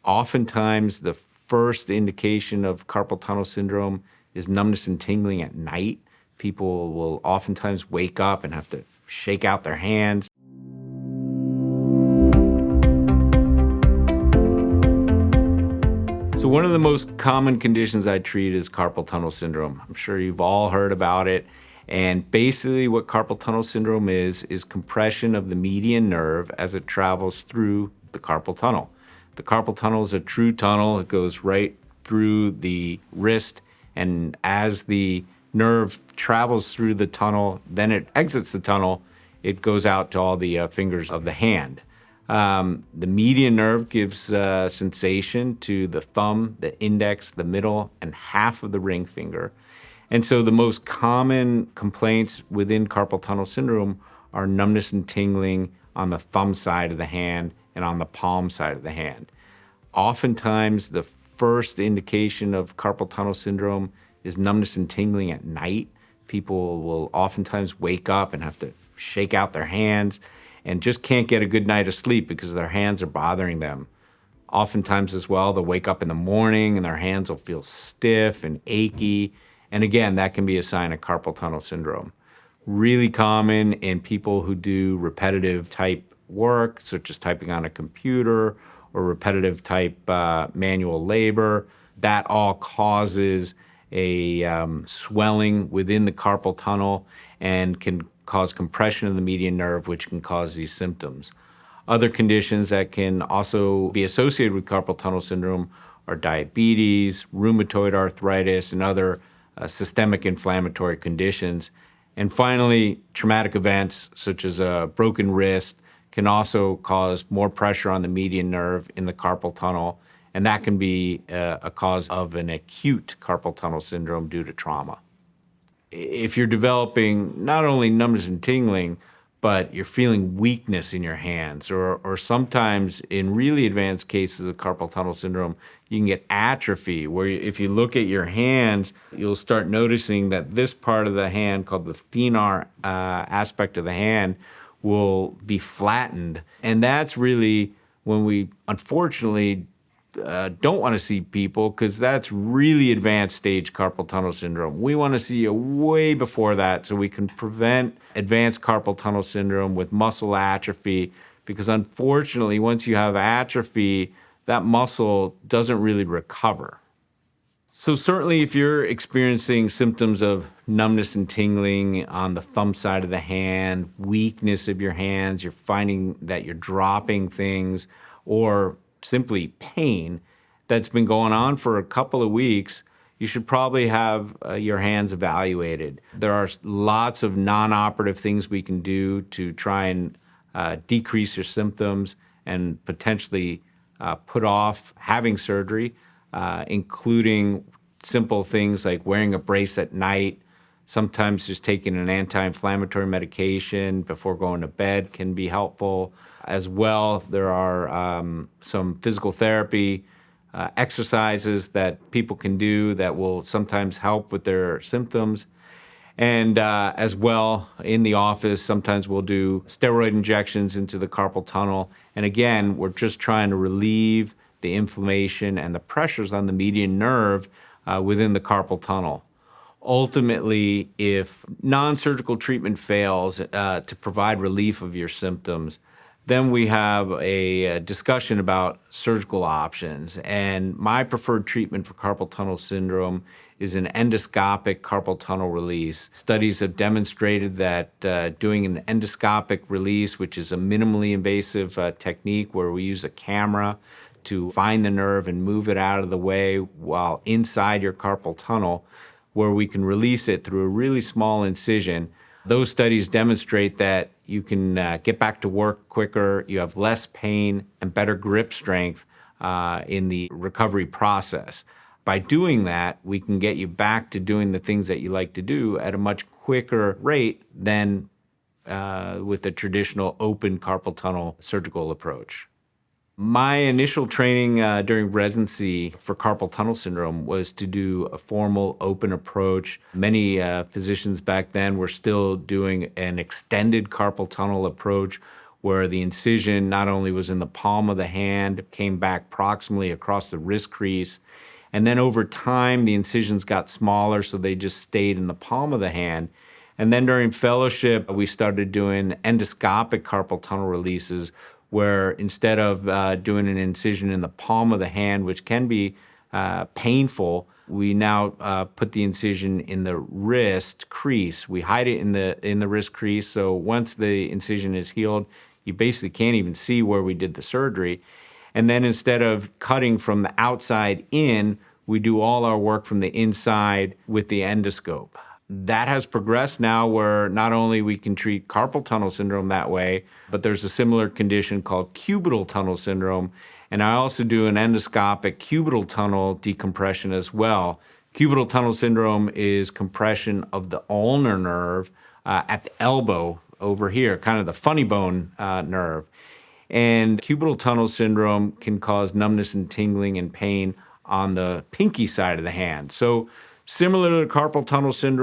Oftentimes, the first indication of carpal tunnel syndrome is numbness and tingling at night. People will oftentimes wake up and have to shake out their hands. So one of the most common conditions I treat is carpal tunnel syndrome. I'm sure you've all heard about it. And basically what carpal tunnel syndrome is compression of the median nerve as it travels through the carpal tunnel. The carpal tunnel is a true tunnel. It goes right through the wrist, and as the nerve travels through the tunnel, then it exits the tunnel, it goes out to all the fingers of the hand. The median nerve gives sensation to the thumb, the index, the middle, and half of the ring finger. And so the most common complaints within carpal tunnel syndrome are numbness and tingling on the thumb side of the hand and on the palm side of the hand. Oftentimes, the first indication of carpal tunnel syndrome is numbness and tingling at night. People will oftentimes wake up and have to shake out their hands and just can't get a good night of sleep because their hands are bothering them. Oftentimes as well, they'll wake up in the morning and their hands will feel stiff and achy. And again, that can be a sign of carpal tunnel syndrome. Really common in people who do repetitive type work, such as typing on a computer or repetitive type manual labor. That all causes a swelling within the carpal tunnel and can cause compression of the median nerve, which can cause these symptoms. Other conditions that can also be associated with carpal tunnel syndrome are diabetes, rheumatoid arthritis, and other systemic inflammatory conditions. And finally, traumatic events such as a broken wrist can also cause more pressure on the median nerve in the carpal tunnel, and that can be a cause of an acute carpal tunnel syndrome due to trauma. If you're developing not only numbness and tingling, but you're feeling weakness in your hands, or sometimes in really advanced cases of carpal tunnel syndrome, you can get atrophy, where if you look at your hands, you'll start noticing that this part of the hand, called the thenar aspect of the hand, will be flattened. And that's really when we, unfortunately, don't want to see people, because that's really advanced stage carpal tunnel syndrome. We want to see you way before that so we can prevent advanced carpal tunnel syndrome with muscle atrophy, because unfortunately, once you have atrophy, that muscle doesn't really recover. So certainly if you're experiencing symptoms of numbness and tingling on the thumb side of the hand, weakness of your hands, you're finding that you're dropping things, or simply pain that's been going on for a couple of weeks, you should probably have your hands evaluated. There are lots of non-operative things we can do to try and decrease your symptoms and potentially put off having surgery, including simple things like wearing a brace at night. Sometimes just taking an anti-inflammatory medication before going to bed can be helpful. As well, there are some physical therapy exercises that people can do that will sometimes help with their symptoms. And as well, in the office, sometimes we'll do steroid injections into the carpal tunnel. And again, we're just trying to relieve the inflammation and the pressures on the median nerve within the carpal tunnel. Ultimately, if non-surgical treatment fails to provide relief of your symptoms, then we have a discussion about surgical options. And my preferred treatment for carpal tunnel syndrome is an endoscopic carpal tunnel release. Studies have demonstrated that doing an endoscopic release, which is a minimally invasive technique where we use a camera to find the nerve and move it out of the way while inside your carpal tunnel, where we can release it through a really small incision. Those studies demonstrate that you can get back to work quicker, you have less pain and better grip strength in the recovery process. By doing that, we can get you back to doing the things that you like to do at a much quicker rate than with the traditional open carpal tunnel surgical approach. My initial training during residency for carpal tunnel syndrome was to do a formal open approach. Many physicians back then were still doing an extended carpal tunnel approach, where the incision not only was in the palm of the hand, came back proximally across the wrist crease. And then over time, the incisions got smaller, so they just stayed in the palm of the hand. And then during fellowship, we started doing endoscopic carpal tunnel releases, where instead of doing an incision in the palm of the hand, which can be painful, we now put the incision in the wrist crease. We hide it in the wrist crease, so once the incision is healed, you basically can't even see where we did the surgery. And then instead of cutting from the outside in, we do all our work from the inside with the endoscope. That has progressed now where not only we can treat carpal tunnel syndrome that way, but there's a similar condition called cubital tunnel syndrome. And I also do an endoscopic cubital tunnel decompression as well. Cubital tunnel syndrome is compression of the ulnar nerve at the elbow over here, kind of the funny bone nerve. And cubital tunnel syndrome can cause numbness and tingling and pain on the pinky side of the hand. So similar to carpal tunnel syndrome,